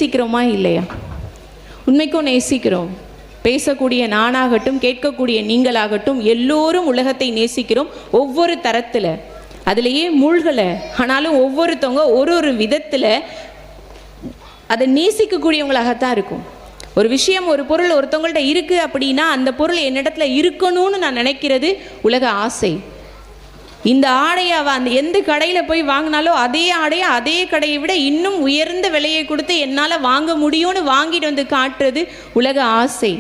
நேசிக்கிறோமா இல்லையா? உண்மைக்கும் நேசிக்கிறோம். பேசக்கூடிய நானாகட்டும், கேட்கக்கூடிய நீங்களாகட்டும், எல்லோரும் உலகத்தை நேசிக்கிறோம் ஒவ்வொரு தரத்தில். அதுலேயே மூழ்கலை. ஆனாலும் ஒவ்வொருத்தவங்க ஒரு விதத்தில் அதை நேசிக்கக்கூடியவங்களாகத்தான் இருக்கும். ஒரு விஷயம், ஒரு பொருள் ஒருத்தவங்கள்ட்ட இருக்குது அப்படின்னா அந்த பொருள் என்னிடத்துல இருக்கணும்னு நான் நினைக்கிறது உலக ஆசை. இந்த ஆடையை அந்த எந்த கடையில் போய் வாங்கினாலும் அதே ஆடையை அதே கடையை விட இன்னும் உயர்ந்த விலையை கொடுத்து என்னால் வாங்க முடியும்னு வாங்கிட்டு வந்து காட்டுறது உலக ஆசை.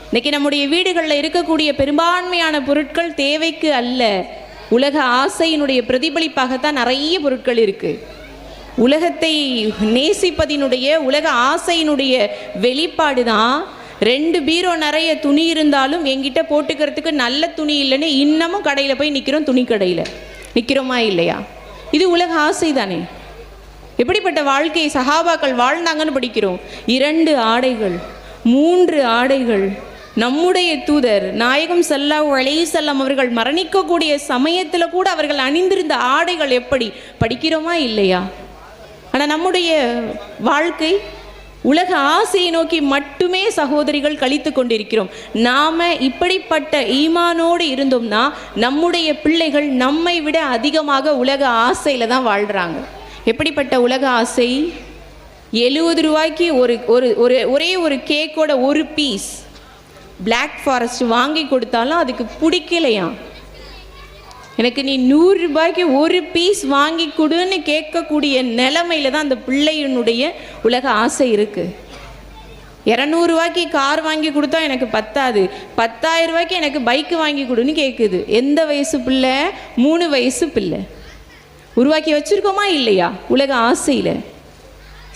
இன்றைக்கி நம்முடைய வீடுகளில் இருக்கக்கூடிய பெரும்பான்மையான பொருட்கள் தேவைக்கு அல்ல, உலக ஆசையினுடைய பிரதிபலிப்பாகத்தான் நிறைய பொருட்கள் இருக்குது. உலகத்தை நேசிப்பதினுடைய, உலக ஆசையினுடைய வெளிப்பாடு தான் 2 பீரோ நிறைய துணி இருந்தாலும் என்கிட்ட போட்டுக்கிறதுக்கு நல்ல துணி இல்லைன்னு இன்னமும் கடையில் போய் நிற்கிறோம். துணி கடையில் நிற்கிறோமா இல்லையா? இது உலக ஆசை தானே. எப்படிப்பட்ட வாழ்க்கையை சஹாபாக்கள் வாழ்ந்தாங்கன்னு படிக்கிறோம். 2 ஆடைகள், 3 ஆடைகள். நம்முடைய தூதர் நாயகம் ஸல்லல்லாஹு அலைஹி வஸல்லம் அவர்கள் மரணிக்கக்கூடிய சமயத்தில் கூட அவர்கள் அணிந்திருந்த ஆடைகள் எப்படி படிக்கிறோமா இல்லையா? ஆனால் நம்முடைய வாழ்க்கை உலக ஆசையை நோக்கி மட்டுமே சகோதரிகள் கழித்து கொண்டிருக்கிறோம். நாம் இப்படிப்பட்ட ஈமானோடு இருந்தோம்னா நம்முடைய பிள்ளைகள் நம்மை விட அதிகமாக உலக ஆசையில் தான் வாழ்கிறாங்க. எப்படிப்பட்ட உலக ஆசை? 70 ரூபாய்க்கு ஒரே ஒரு கேக்கோட ஒரு பீஸ் பிளாக் ஃபாரஸ்ட் வாங்கி கொடுத்தாலும் அதுக்கு பிடிக்கலையாம். எனக்கு நீ 100 ரூபாய்க்கு ஒரு பீஸ் வாங்கி கொடுன்னு கேட்கக்கூடிய நிலைமையில தான் அந்த பிள்ளையினுடைய உலக ஆசை இருக்குது. 200 ரூபாய்க்கு கார் வாங்கி கொடுத்தா எனக்கு பத்தாது, 10,000 ரூபாய்க்கு எனக்கு பைக்கு வாங்கி கொடுன்னு கேட்குது. எந்த வயசு பிள்ளை? 3 வயசு பிள்ளை. உருவாக்கி வச்சுருக்கோமா இல்லையா உலக ஆசையில்?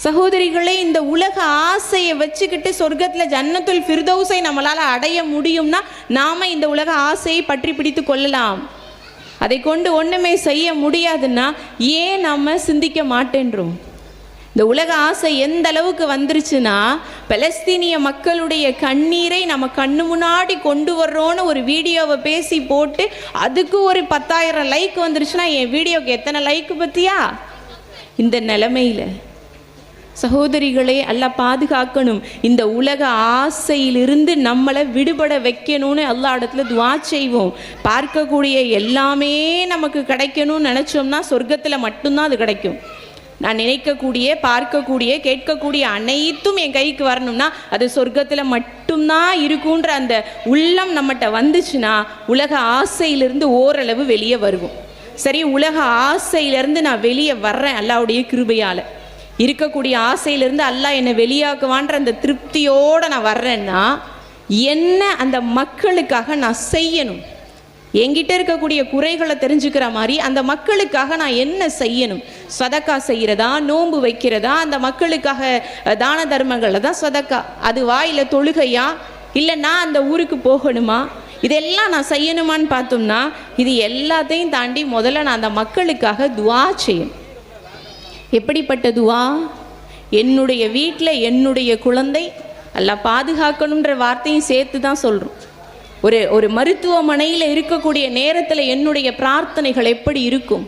சகோதரிகளே, இந்த உலக ஆசையை வச்சுக்கிட்டு சொர்க்கத்தில் ஜன்னத்துல் ஃபிர்தௌஸை நம்மளால் அடைய முடியும்னா நாம் இந்த உலக ஆசையை பற்றி பிடித்து கொள்ளலாம். அதை கொண்டு ஒன்றுமே செய்ய முடியாதுன்னா ஏன் நம்ம சிந்திக்க மாட்டேன்றோம்? இந்த உலக ஆசை எந்த அளவுக்கு வந்துருச்சுன்னா, பலஸ்தீனிய மக்களுடைய கண்ணீரை நம்ம கண்ணு முன்னாடி கொண்டு வர்றோன்னு ஒரு வீடியோவை பேசி போட்டு அதுக்கு ஒரு 10,000 லைக் வந்துருச்சுன்னா என் வீடியோக்கு எத்தனை லைக்கு பற்றியா? இந்த நிலைமையில் சகோதரிகளே, அல்லாஹ் பாதுகாக்கணும். இந்த உலக ஆசையிலிருந்து நம்மளை விடுபட வைக்கணும்னு அல்லாஹ் இடத்துல துவா செய்வோம். பார்க்கக்கூடிய எல்லாமே நமக்கு கிடைக்கணும்னு நினச்சோம்னா சொர்க்கத்தில் மட்டும்தான் அது கிடைக்கும். நான் நினைக்கக்கூடிய, பார்க்கக்கூடிய, கேட்கக்கூடிய அனைத்தும் என் கைக்கு வரணும்னா அது சொர்க்கத்தில் மட்டும்தான் இருக்குன்ற அந்த உள்ளம் நம்மகிட்ட வந்துச்சுன்னா உலக ஆசையிலிருந்து ஓரளவு வெளியே வருவோம். சரி, உலக ஆசையிலேருந்து நான் வெளியே வர்றேன் அல்லாஹ்வுடைய கிருபையால். இருக்கக்கூடிய ஆசையிலிருந்து அல்லாஹ் என்னை வெளியாக்குவான்ற அந்த திருப்தியோடு நான் வர்றேன்னா என்ன அந்த மக்களுக்காக நான் செய்யணும்? என்கிட்ட இருக்கக்கூடிய குறைகளை தெரிஞ்சுக்கிற மாதிரி அந்த மக்களுக்காக நான் என்ன செய்யணும்? சதக்கா செய்கிறதா, நோன்பு வைக்கிறதா, அந்த மக்களுக்காக தான தர்மங்களில் தான் சதக்கா? அதுவா இல்லை தொழுகையா? இல்லை நான் அந்த ஊருக்கு போகணுமா? இதெல்லாம் நான் செய்யணுமான்னு பார்த்தோம்னா இது எல்லாத்தையும் தாண்டி முதல்ல நான் அந்த மக்களுக்காக துவா செய்யணும். எப்படிப்பட்ட துவா? என்னுடைய வீட்டில் என்னுடைய குழந்தை அல்லாஹ் பாதுகாக்கணுன்ற வார்த்தையும் சேர்த்து தான் சொல்கிறோம். ஒரு மருத்துவமனையில் இருக்கக்கூடிய நேரத்தில் என்னுடைய பிரார்த்தனைகள் எப்படி இருக்கும்?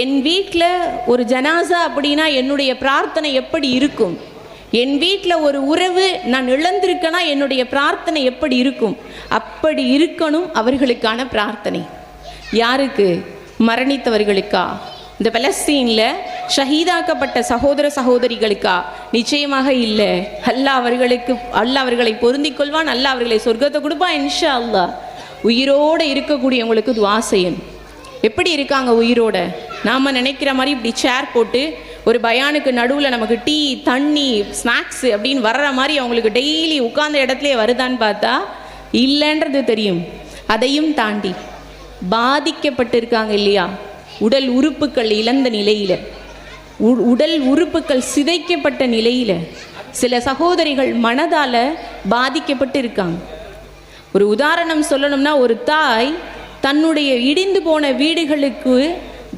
என் வீட்டில் ஒரு ஜனாசா அப்படின்னா என்னுடைய பிரார்த்தனை எப்படி இருக்கும்? என் வீட்டில் ஒரு உறவு நான் இழந்திருக்கேன்னா என்னுடைய பிரார்த்தனை எப்படி இருக்கும்? அப்படி இருக்கணும் அவர்களுக்கான பிரார்த்தனை. யாருக்கு? மரணித்தவர்களுக்கா? இந்த பலஸ்தீனில் ஷஹீதாக்கப்பட்ட சகோதர சகோதரிகளுக்கா? நிச்சயமாக இல்லை. அல்லாஹ் அவர்களை பொருந்திக் கொள்வான், அல்லாஹ் அவர்களை சொர்க்கத்தை கொடுப்பான் இன்ஷா அல்லாஹ். உயிரோடு இருக்கக்கூடியவங்களுக்கு துஆ செய்யணும். எப்படி இருக்காங்க உயிரோட? நாம் நினைக்கிற மாதிரி இப்படி சேர் போட்டு ஒரு பயானுக்கு நடுவில் நமக்கு டீ, தண்ணி, ஸ்நாக்ஸு அப்படின்னு வர்ற மாதிரி அவங்களுக்கு டெய்லி உட்கார்ந்த இடத்துலையே வருதான்னு பார்த்தா இல்லைன்றது தெரியும். அதையும் தாண்டி பாதிக்கப்பட்டிருக்காங்க இல்லையா? உடல் உறுப்புகள் இழந்த நிலையில், உடல் உறுப்புகள் சிதைக்கப்பட்ட நிலையில் சில சகோதரிகள் மனதால் பாதிக்கப்பட்டு இருக்காங்க. ஒரு உதாரணம் சொல்லணும்னா, ஒரு தாய் தன்னுடைய இடிந்து போன வீடுகளுக்கு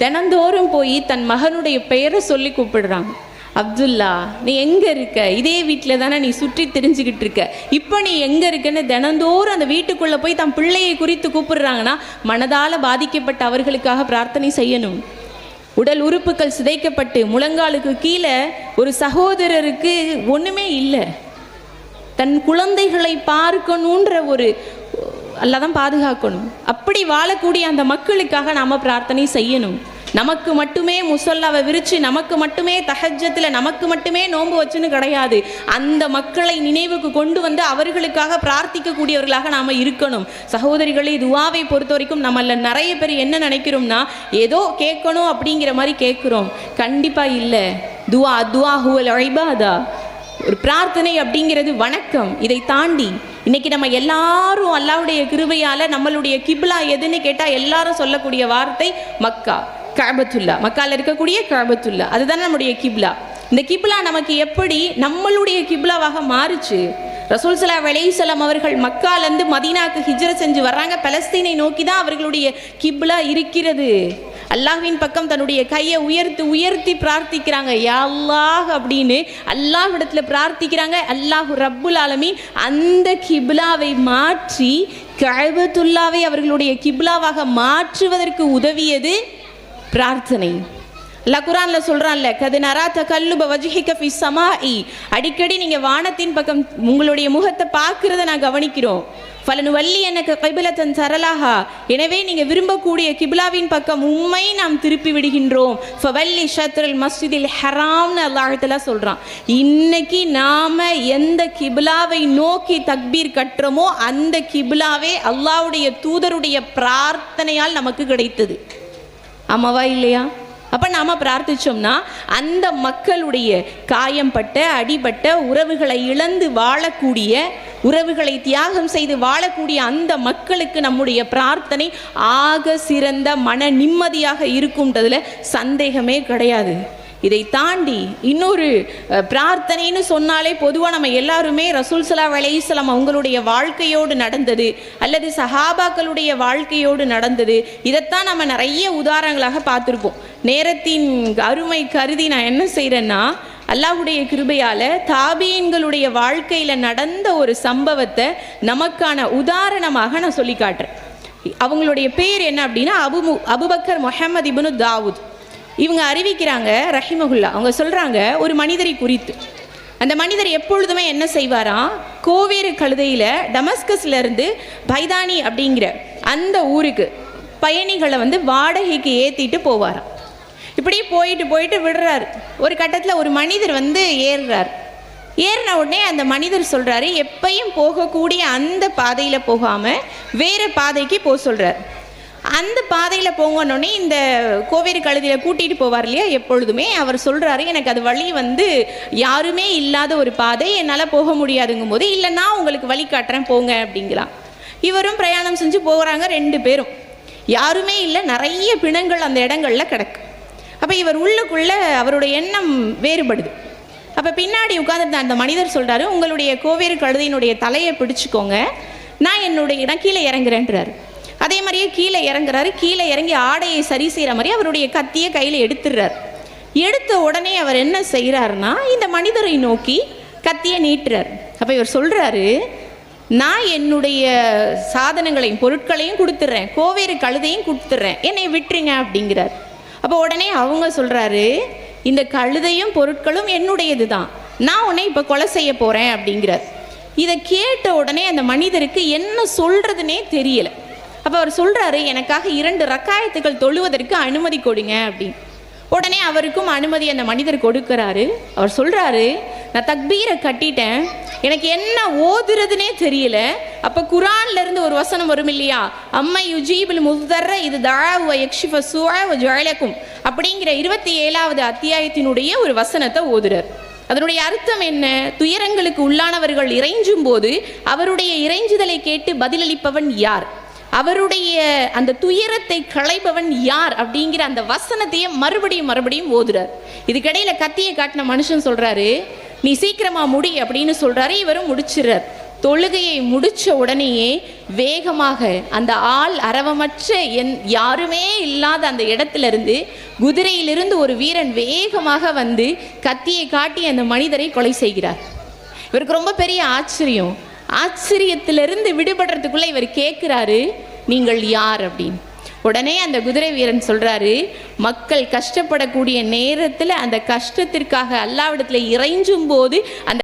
தினந்தோறும் போய் தன் மகனுடைய பெயரை சொல்லி கூப்பிடுறாங்க. அப்துல்லா, நீ எங்கே இருக்க? இதே வீட்டில் தானே நீ சுற்றி தெரிஞ்சுக்கிட்டு இருக்க, இப்போ நீ எங்கே இருக்கன்னு தினந்தோறும் அந்த வீட்டுக்குள்ளே போய் தன் பிள்ளையை குறித்து கூப்பிடுறாங்கன்னா மனதால் பாதிக்கப்பட்ட அவர்களுக்காக பிரார்த்தனை செய்யணும். உடல் உறுப்புகள் சிதைக்கப்பட்டு முழங்காலுக்கு கீழே ஒரு சகோதரருக்கு ஒன்றுமே இல்லை. தன் குழந்தைகளை பார்க்கணுன்ற ஒரு அல்லாதான் பாதுகாக்கணும். அப்படி வாழக்கூடிய அந்த மக்களுக்காக நாம் பிரார்த்தனை செய்யணும். நமக்கு மட்டுமே முசல்லாவை விரித்து, நமக்கு மட்டுமே தஹஜ்ஜத்தில் நமக்கு மட்டுமே நோன்பு வச்சுன்னு கிடையாது. அந்த மக்களை நினைவுக்கு கொண்டு வந்து அவர்களுக்காக பிரார்த்திக்கக்கூடியவர்களாக நாம் இருக்கணும். சகோதரிகளே, துவாவை பொறுத்த வரைக்கும் நம்மள நிறைய பேர் என்ன நினைக்கிறோம்னா, ஏதோ கேட்கணும் அப்படிங்கிற மாதிரி கேட்குறோம். கண்டிப்பாக இல்லை. துவா ஹுவல் இபாதா. ஒரு பிரார்த்தனை அப்படிங்கிறது வணக்கம். இதை தாண்டி இன்னைக்கு நம்ம எல்லாரும் அல்லாஹ்வுடைய கிருபையால் நம்மளுடைய கிப்லா எதுன்னு கேட்டால் எல்லாரும் சொல்லக்கூடிய வார்த்தை மக்கா, கஅபத்துல்லா. மக்கால இருக்கக்கூடிய கஅபத்துல்லா, அதுதான் நம்முடைய கிப்லா. இந்த கிப்லா நமக்கு எப்படி நம்மளுடைய கிப்லாவாக மாறுச்சு? ரசூல் ஸல்லல்லாஹு அலைஹி வஸல்லம் அவர்கள் மக்காலேருந்து மதீனாவுக்கு ஹிஜ்ரத் செஞ்சு வர்றாங்க. பலஸ்தீனை நோக்கி தான் அவர்களுடைய கிப்லா இருக்கிறது. அல்லாஹ்வின் பக்கம் தன்னுடைய கையை உயர்த்தி பிரார்த்திக்கிறாங்க, யா அல்லாஹ் அப்படின்னு அல்லாஹ்விடத்தில் பிரார்த்திக்கிறாங்க. அல்லாஹ் ரப்புல் ஆலமீன் அந்த கிப்லாவை மாற்றி கஅபத்துல்லாவை அவர்களுடைய கிப்லாவாக மாற்றுவதற்கு உதவியது பிரார்த்தனை. அல்லாஹ் குர்ஆன்ல சொல்றான்ல, கத் நரா தகல்லுப வஜ்ஹிக ஃபிஸ் ஸமாஇ. அடிக்கடி நீங்க வானத்தின் பக்கம் உங்களுடைய முகத்தை பார்க்கிறத நான் கவனிக்கிறோம். ஃபலனுவல்லியன்னக கைபலத்தன் தரலாஹா. எனவே நீங்க விரும்பக்கூடிய கிப்லாவின் பக்கம் உம்மை நாம் திருப்பி விடுகின்றோம். ஃபவல்லி ஷத்ரல் மஸ்ஜிதில் ஹராம்னு அல்லாஹ் தஆலா சொல்றான். இன்னைக்கு நாம எந்த கிப்லாவை நோக்கி தக்பீர் கட்டுறோமோ அந்த கிப்லாவே அல்லாஹ்வுடைய தூதருடைய பிரார்த்தனையால் நமக்கு கிடைத்தது. ஆமாவா இல்லையா? அப்போ நாம் பிரார்த்திச்சோம்னா அந்த மக்களுடைய காயம்பட்ட, அடிபட்ட, உறவுகளை இழந்து வாழக்கூடிய, உறவுகளை தியாகம் செய்து வாழக்கூடிய அந்த மக்களுக்கு நம்முடைய பிரார்த்தனை ஆக சிறந்த மன நிம்மதியாக இருக்கும்ன்றதுல சந்தேகமே கிடையாது. இதை தாண்டி இன்னொரு பிரார்த்தனைன்னு சொன்னாலே பொதுவாக நம்ம எல்லாருமே ரசூல் ஸல்லல்லாஹு அலைஹி வஸல்லம் அவங்களுடைய வாழ்க்கையோடு நடந்தது அல்லது சஹாபாக்களுடைய வாழ்க்கையோடு நடந்தது, இதைத்தான் நம்ம நிறைய உதாரணங்களாக பார்த்துருப்போம். நேரத்தின் அருமை கருதி நான் என்ன செய்கிறேன்னா, அல்லாஹ்வுடைய கிருபையால் தாபீன்களுடைய வாழ்க்கையில் நடந்த ஒரு சம்பவத்தை நமக்கான உதாரணமாக நான் சொல்லி காட்டுறேன். அவங்களுடைய பேர் என்ன அப்படின்னா அபுபக்கர் முஹம்மது இப்னு தாவூத். இவங்க அறிவிக்கிறாங்க ரஹிமகுல்லா. அவங்க சொல்கிறாங்க, ஒரு மனிதரை குறித்து, அந்த மனிதர் எப்பொழுதுமே என்ன செய்வாராம், கோவேறு கழுதையில் டமஸ்கஸ்லேருந்து பைதானி அப்படிங்கிற அந்த ஊருக்கு பயணிகளை வாடகைக்கு ஏற்றிட்டு போவாராம். இப்படி போயிட்டு விடுறாரு. ஒரு கட்டத்தில் ஒரு மனிதர் ஏறுறார். ஏறின உடனே அந்த மனிதர் சொல்கிறாரு, எப்பையும் போகக்கூடிய அந்த பாதையில் போகாமல் வேறு பாதைக்கு போக சொல்கிறார். அந்த பாதையில் போங்கன்னொடனே இந்த கோவேறு கழுதியில் கூட்டிகிட்டு போவார் இல்லையா எப்பொழுதுமே, அவர் சொல்கிறாரு, எனக்கு அது வழி யாருமே இல்லாத ஒரு பாதை, என்னால் போக முடியாதுங்கும் போது, இல்லை நான் உங்களுக்கு வழி காட்டுறேன் போங்க அப்படிங்கிறான். இவரும் பிரயாணம் செஞ்சு போகிறாங்க. 2 பேரும். யாருமே இல்லை, நிறைய பிணங்கள் அந்த இடங்களில் கிடக்கு. அப்போ இவர் உள்ளுக்குள்ளே அவருடைய எண்ணம் வேறுபடுது. அப்போ பின்னாடி உட்காந்துருந்த அந்த மனிதர் சொல்கிறாரு, உங்களுடைய கோவேறு கழுதையினுடைய தலையை பிடிச்சிக்கோங்க, நான் கீழே இறங்குறேன்றாரு. அதே மாதிரியே கீழே இறங்குறாரு. கீழே இறங்கி ஆடையை சரி செய்கிற மாதிரி அவருடைய கத்தியை கையில் எடுத்துடுறார். எடுத்த உடனே அவர் என்ன செய்கிறாருன்னா, இந்த மனிதரை நோக்கி கத்தியை நீட்டுறார். அப்போ இவர் சொல்கிறாரு, நான் என்னுடைய சாதனங்களையும் பொருட்களையும் கொடுத்துட்றேன், கோவேறு கழுதையும் கொடுத்துட்றேன், என்னை விட்டுருங்க அப்படிங்கிறார். அப்போ உடனே அவங்க சொல்கிறாரு, இந்த கழுதையும் பொருட்களும் என்னுடையது தான், நான் உன்னை இப்போ கொலை செய்ய போகிறேன் அப்படிங்கிறார். இதை கேட்ட உடனே அந்த மனிதருக்கு என்ன சொல்கிறதுனே தெரியலை. அப்போ அவர் சொல்கிறாரு, எனக்காக 2 ரக்காயத்துகள் தொழுவதற்கு அனுமதி கொடுங்க அப்படின்னு. உடனே அவருக்கும் அனுமதி அந்த மனிதர் கொடுக்குறாரு. அவர் சொல்கிறாரு, நான் தக்பீரை கட்டிட்டேன், எனக்கு என்ன ஓதுறதுனே தெரியல. அப்போ குரான்லேருந்து ஒரு வசனம் வரும் இல்லையா, அம்மை யுஜீபுல் முஃதர்ர இது தஅவ யக்ஷிஃப ஸூஅ வ ஜஅலக்கும் அப்படிங்கிற 27வது அத்தியாயத்தினுடைய ஒரு வசனத்தை ஓதுறார். அதனுடைய அர்த்தம் என்ன? துயரங்களுக்கு உள்ளானவர்கள் இறைஞ்சும் போது அவருடைய இறைஞ்சுதலை கேட்டு பதிலளிப்பவன் யார், அவருடைய அந்த துயரத்தை களைபவன் யார் அப்படிங்கிற அந்த வசனத்தையே மறுபடியும் ஓதுறார். இதுக்கிடையில் கத்தியை காட்டின மனுஷன் சொல்கிறாரு, நீ சீக்கிரமாக முடி அப்படின்னு சொல்கிறாரு. இவரும் முடிச்சிடறார். தொழுகையை முடித்த உடனேயே வேகமாக அந்த ஆள் அரவமற்ற யாருமே இல்லாத அந்த இடத்திலிருந்து குதிரையிலிருந்து ஒரு வீரன் வேகமாக கத்தியை காட்டி அந்த மனிதரை கொலை செய்கிறார். இவருக்கு ரொம்ப பெரிய ஆச்சரியத்திலிருந்து விடுபடுறதுக்குள்ளே இவர் கேட்குறாரு, நீங்கள் யார் அப்படின்னு. உடனே அந்த குதிரை வீரன் சொல்றாரு, மக்கள் கஷ்டப்படக்கூடிய நேரத்தில் அந்த கஷ்டத்திற்காக அல்லாஹ்விடத்தில் இறைஞ்சும் போது அந்த